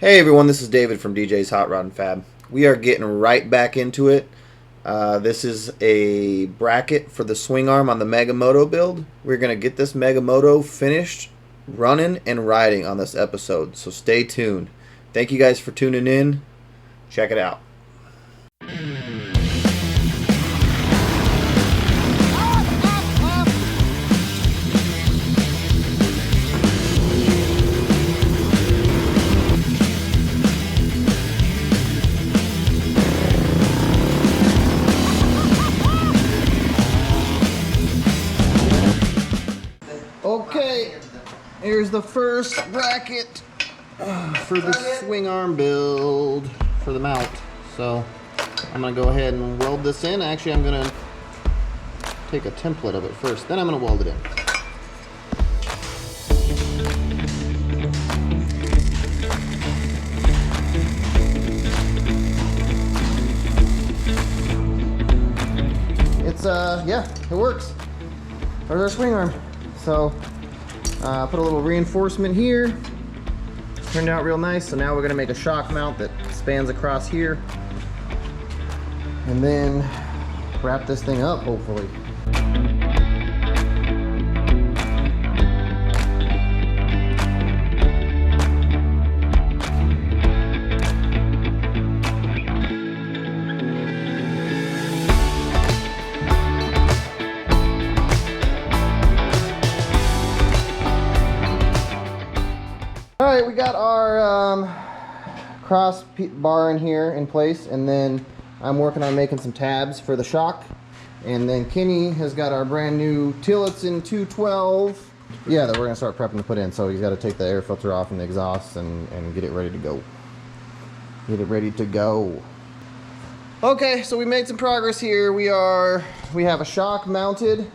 Hey everyone, this is David from DJ's Hot Rod and Fab. We are getting right back into it. This is a bracket for the Swingarm on the Mega Moto build. We're going to get this Mega Moto finished, running, and riding on this episode, so stay tuned. Thank you guys for tuning in. Check it out. Okay, here's the first bracket for the Swingarm build for the mount. So I'm going to go ahead and weld this in. Actually, I'm going to take a template of it first, then I'm going to weld it in. It's, yeah, it works. There's our Swingarm. So, put a little reinforcement here. Turned out real nice. So now we're gonna make a shock mount that spans across here. And then wrap this thing up, hopefully. All right, we got our cross bar in here in place, and then I'm working on making some tabs for the shock. And then Kenny has got our brand new Tillotson 212. Yeah, that we're gonna start prepping to put in. So he's got to take the air filter off and the exhaust and get it ready to go. Get it ready to go. Okay, so we made some progress here. We have a shock mounted.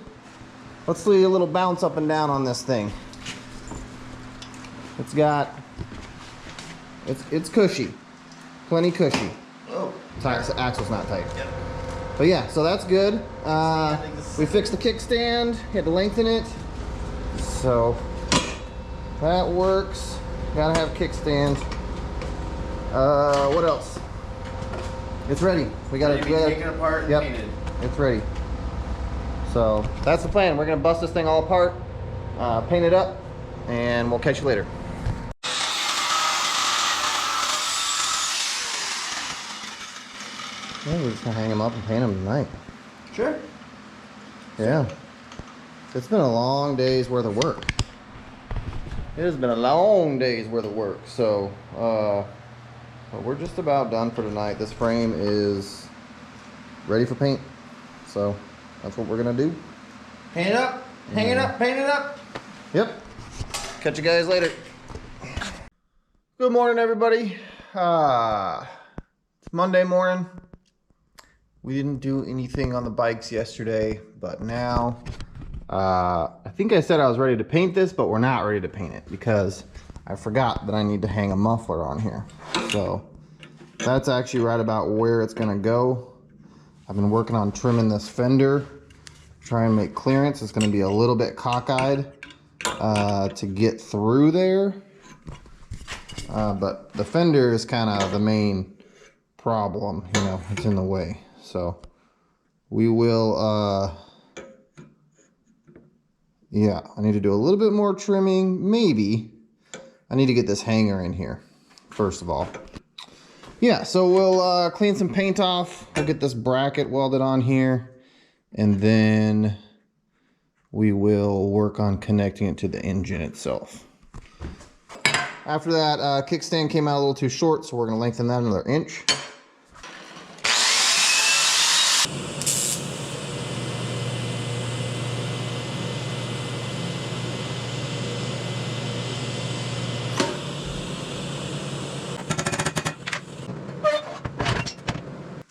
Let's do a little bounce up and down on this thing. It's got, it's cushy, plenty cushy. Oh, axle's not tight. Yep. But yeah, so that's good. We fixed the kickstand, had to lengthen it. So that works. Gotta have kickstand. What else? It's ready. We gotta take it apart and paint it. It's ready. So that's the plan. We're gonna bust this thing all apart, paint it up, and we'll catch you later. Yeah, we're just gonna hang them up and paint them tonight. Sure. Yeah. It's been a long day's worth of work. It has been a long day's worth of work. So, but we're just about done for tonight. This frame is ready for paint. So that's what we're gonna do. Paint it up, hang it up, paint it up. Yep. Catch you guys later. Good morning, everybody. It's Monday morning. We didn't do anything on the bikes yesterday, but now I think I said I was ready to paint this, but we're not ready to paint it because I forgot that I need to hang a muffler on here. So that's actually right about where it's gonna go. I've been working on trimming this fender, try and make clearance. It's gonna be a little bit cockeyed to get through there, but the fender is kind of the main problem, you know, it's in the way. So we will, yeah, I need to do a little bit more trimming, maybe. I need to get this hanger in here, first of all. Yeah, so we'll clean some paint off. We'll get this bracket welded on here, and then we will work on connecting it to the engine itself. After that, kickstand came out a little too short, so we're gonna lengthen that another inch.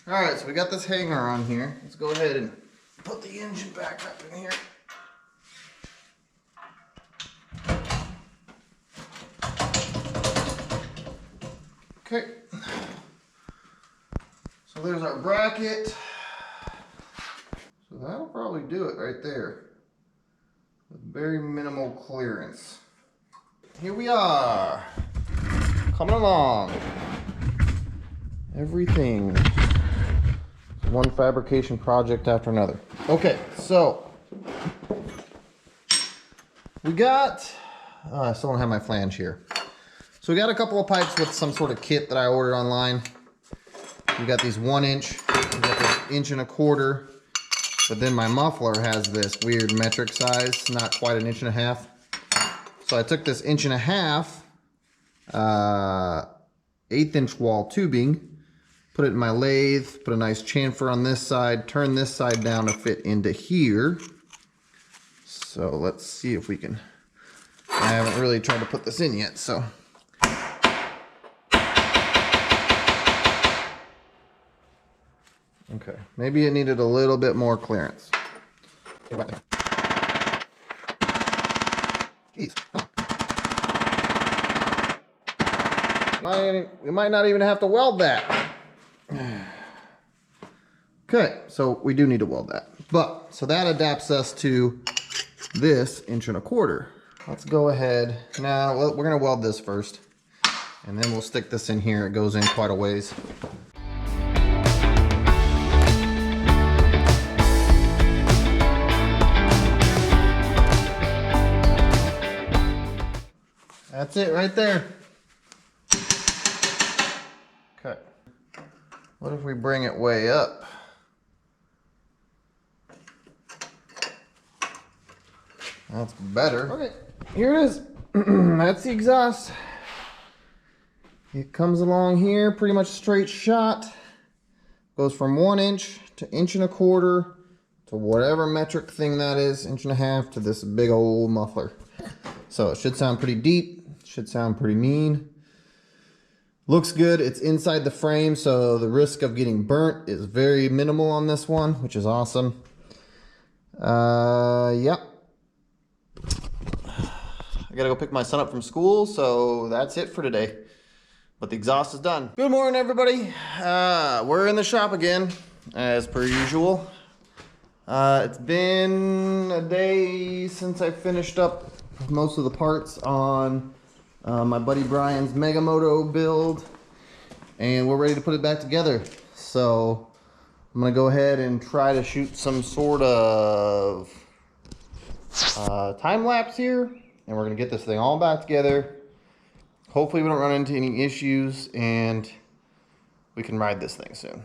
All right, so we got this hanger on here. Let's go ahead and put the engine back up in here. Okay. So there's our bracket. So that'll probably do it right there. With very minimal clearance. Here we are. coming along. Everything. One fabrication project after another. Okay, so we got, I still don't have my flange here. So we got a couple of pipes with some sort of kit that I ordered online. We got these 1 inch, we got this 1.25 inch, but then my muffler has this weird metric size, not quite 1.5 inches. So I took this 1.5 inch, 1/8 inch wall tubing, put it in my lathe, put a nice chamfer on this side, turn this side down to fit into here. So let's see if we can, I haven't really tried to put this in yet, so. Okay, maybe it needed a little bit more clearance. Jeez. We might not even have to weld that. Okay, so we do need to weld that. But, so that adapts us to this 1.25 inch. Let's go ahead. Now, we're gonna weld this first. And then we'll stick this in here. It goes in quite a ways. That's it right there. Okay. What if we bring it way up? That's better. Okay, here it is. That's the exhaust. It comes along here, pretty much straight shot. Goes from 1 inch to 1.25 inch to whatever metric thing that is, 1.5 inch to this big old muffler. So it should sound pretty deep. Should sound pretty mean. Looks good. It's inside the frame, so the risk of getting burnt is very minimal on this one, which is awesome. Yep. I gotta go pick my son up from school, so that's it for today. But the exhaust is done. Good morning, everybody. We're in the shop again, as per usual. It's been a day since I finished up most of the parts on my buddy Brian's Mega Moto build, and we're ready to put it back together. So I'm gonna go ahead and try to shoot some sort of time lapse here, and we're gonna get this thing all back together. Hopefully we don't run into any issues and we can ride this thing soon.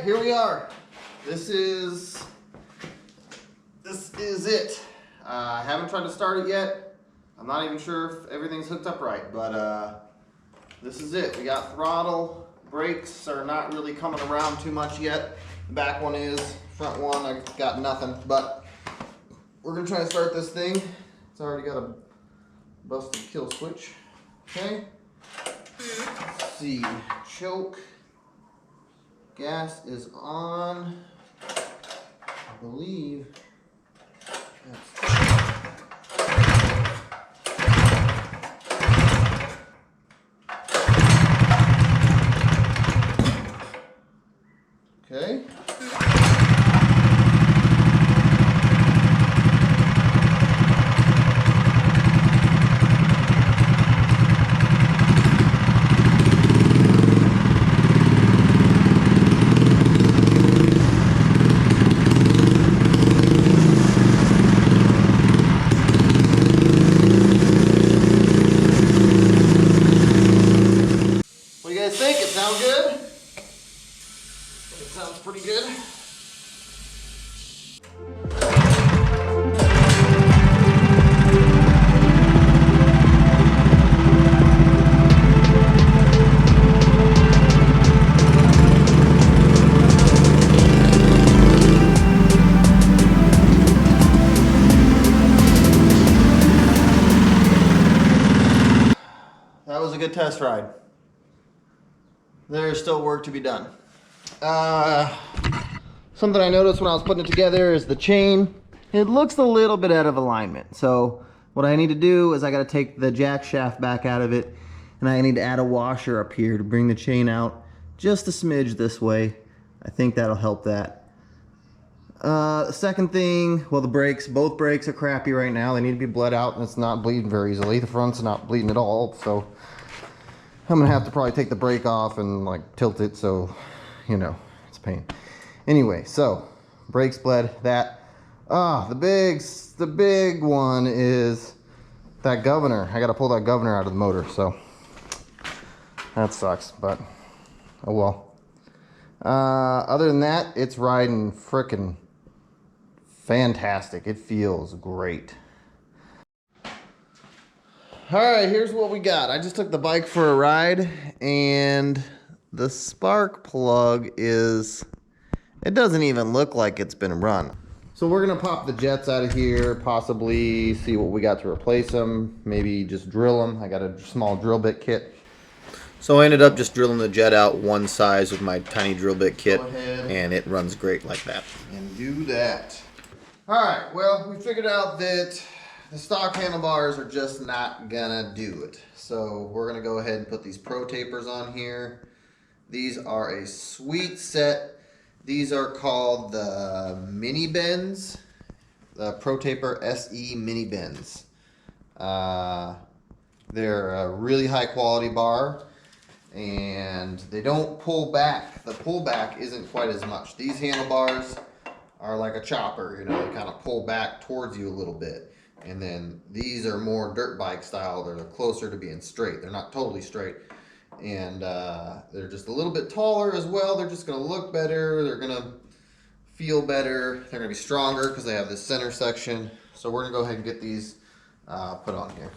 Here we are. This is it. I haven't tried to start it yet. I'm not even sure if everything's hooked up right, but this is it. We got throttle. Brakes are not really coming around too much yet. The back one is. Front one, I got nothing. But we're gonna try to start this thing. It's already got a busted kill switch. Okay. Let's see. Choke. Gas is on. I believe that's okay. guys think? It sound good? It sounds pretty good. That was a good test ride. There's still work to be done. Something I noticed when I was putting it together is the chain. It looks a little bit out of alignment. So what I need to do is I got to take the jack shaft back out of it, and I need to add a washer up here to bring the chain out just a smidge this way. I think that'll help that. Second thing, well, the brakes, both brakes are crappy right now. They need to be bled out, and it's not bleeding very easily. The front's not bleeding at all, so I'm gonna have to probably take the brake off and like tilt it, so you know, it's a pain. Anyway, so brakes bled. That the big one is that governor. I gotta pull that governor out of the motor, so that sucks, but oh well. Other than that, it's riding frickin' fantastic. It feels great. All right, here's what we got. I just took the bike for a ride, and the spark plug it doesn't even look like it's been run. So we're gonna pop the jets out of here, possibly see what we got to replace them, maybe just drill them. I got a small drill bit kit. So I ended up just drilling the jet out one size with my tiny drill bit kit, and it runs great like that. And do that. All right, well, we figured out that the stock handlebars are just not gonna do it. So we're gonna go ahead and put these pro tapers on here. These are a sweet set. These are called the mini bends, the Pro Taper SE mini bends. They're a really high quality bar, and they don't pull back. The pullback isn't quite as much. These handlebars are like a chopper, you know, they kind of pull back towards you a little bit. And then these are more dirt bike style. They're closer to being straight. They're not totally straight. And they're just a little bit taller as well. They're just gonna look better. They're gonna feel better. They're gonna be stronger because they have this center section. So we're gonna go ahead and get these put on here.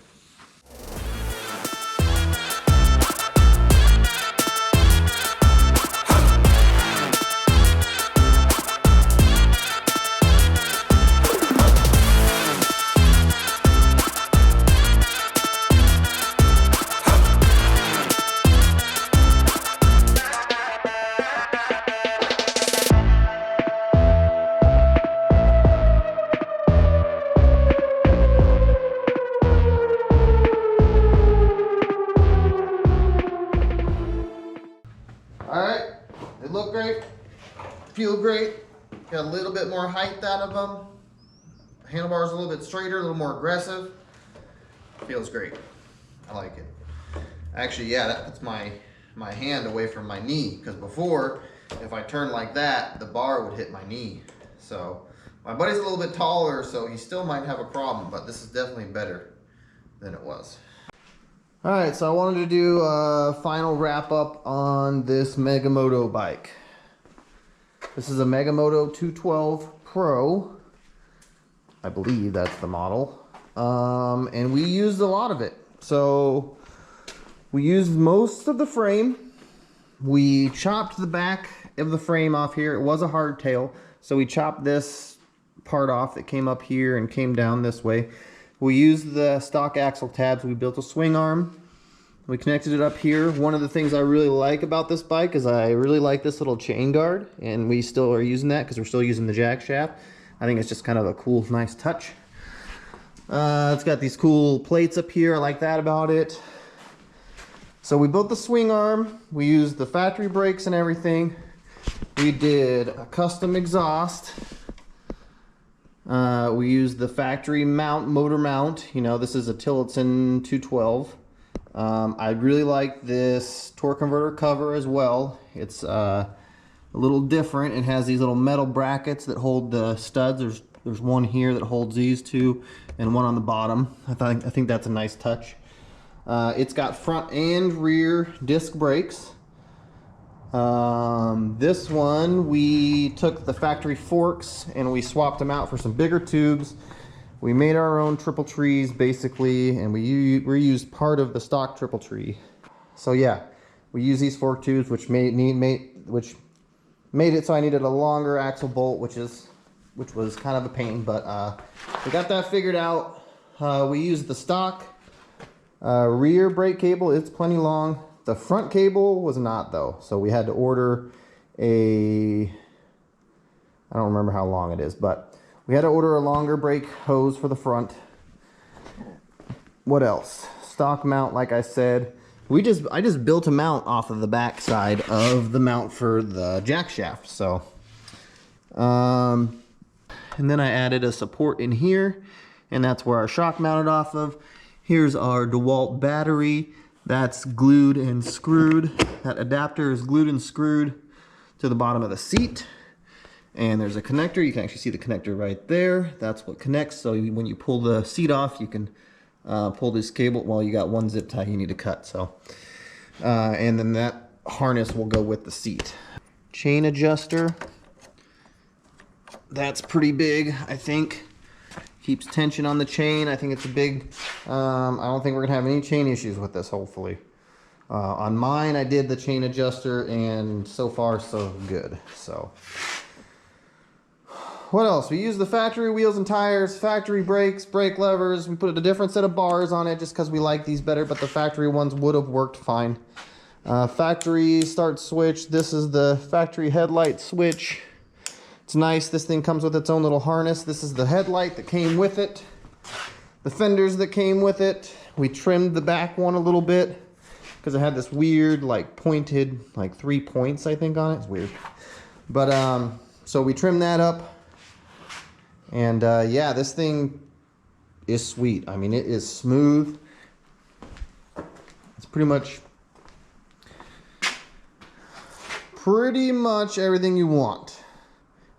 Alright, they look great, feel great, got a little bit more height out of them. Handlebars a little bit straighter, a little more aggressive. Feels great. I like it. Actually, yeah, that puts my hand away from my knee, because before, if I turned like that, the bar would hit my knee. So my buddy's a little bit taller, so he still might have a problem, but this is definitely better than it was. All right, so I wanted to do a final wrap up on this Mega Moto bike. This is a Mega Moto 212 Pro. I believe that's the model. And we used a lot of it. So we used most of the frame. We chopped the back of the frame off here. It was a hardtail, so we chopped this part off that came up here and came down this way. We used the stock axle tabs. We built a swing arm. We connected it up here. One of the things I really like about this bike is I really like this little chain guard, and we still are using that because we're still using the jack shaft. I think it's just kind of a cool, nice touch. It's got these cool plates up here. I like that about it. So we built the swing arm. We used the factory brakes and everything. We did a custom exhaust. We used the factory mount, motor mount. You know, this is a Tillotson 212. I really like this torque converter cover as well. It's a little different. It has these little metal brackets that hold the studs. There's one here that holds these two, and one on the bottom. I think that's a nice touch. It's got front and rear disc brakes. This one, we took the factory forks and we swapped them out for some bigger tubes. We made our own triple trees basically, and we reused part of the stock triple tree. So yeah, we use these fork tubes, which made it so I needed a longer axle bolt, which was kind of a pain, but we got that figured out. We used the stock rear brake cable. It's plenty long. The front cable was not though, so we had to order I don't remember how long it is, but we had to order a longer brake hose for the front. What else? Stock mount, like I said. I just built a mount off of the back side of the mount for the jack shaft. So, and then I added a support in here, and that's where our shock mounted off of. Here's our DeWalt battery. That's glued and screwed. That adapter is glued and screwed to the bottom of the seat. And there's a connector. You can actually see the connector right there. That's what connects. So when you pull the seat off, you can pull this cable. Well, you got one zip tie you need to cut. So, and then that harness will go with the seat. Chain adjuster. That's pretty big, I think. Keeps tension on the chain. I think it's a big, I don't think we're gonna have any chain issues with this, hopefully. On mine, I did the chain adjuster and so far so good. So what else? We used the factory wheels and tires, factory brakes, brake levers. We put a different set of bars on it just because we like these better, but the factory ones would have worked fine. Factory start switch. This is the factory headlight switch. It's nice. This thing comes with its own little harness. This is the headlight that came with it. The fenders that came with it. We trimmed the back one a little bit because it had this weird, like pointed, like 3 points, I think, on it. It's weird. But, so we trimmed that up. And yeah, this thing is sweet. I mean, it is smooth. It's pretty much everything you want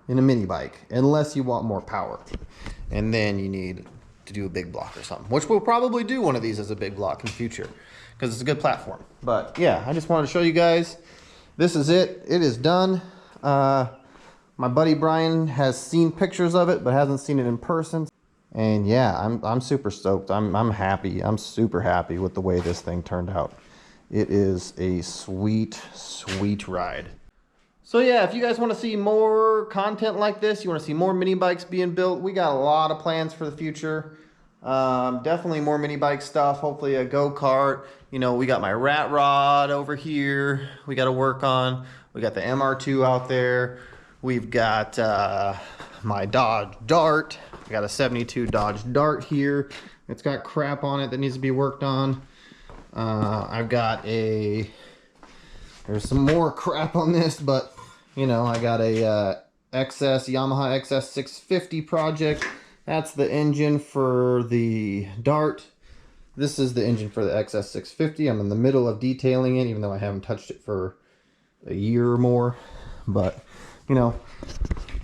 in a mini bike, unless you want more power. And then you need to do a big block or something, which we'll probably do one of these as a big block in the future because it's a good platform. But yeah, I just wanted to show you guys. This is it. It is done. My buddy Brian has seen pictures of it, but hasn't seen it in person. And yeah, I'm super stoked. I'm happy. I'm super happy with the way this thing turned out. It is a sweet, sweet ride. So yeah, if you guys want to see more content like this, you want to see more mini bikes being built, we got a lot of plans for the future. Definitely more mini bike stuff. Hopefully a go-kart. You know, we got my rat rod over here we got to work on. We got the MR2 out there. We've got my Dodge Dart. I got a 72 Dodge Dart here. It's got crap on it that needs to be worked on. I've got there's some more crap on this, but you know, I got a Yamaha XS 650 project. That's the engine for the Dart. This is the engine for the XS 650. I'm in the middle of detailing it, even though I haven't touched it for a year or more. But you know,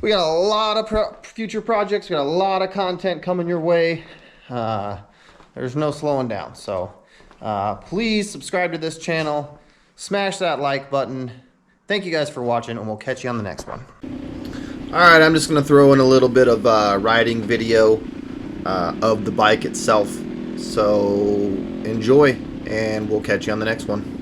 we got a lot of future projects. We got a lot of content coming your way. There's no slowing down. So please subscribe to this channel. Smash that like button. Thank you guys for watching, and we'll catch you on the next one. Alright, I'm just going to throw in a little bit of riding video of the bike itself. So enjoy, and we'll catch you on the next one.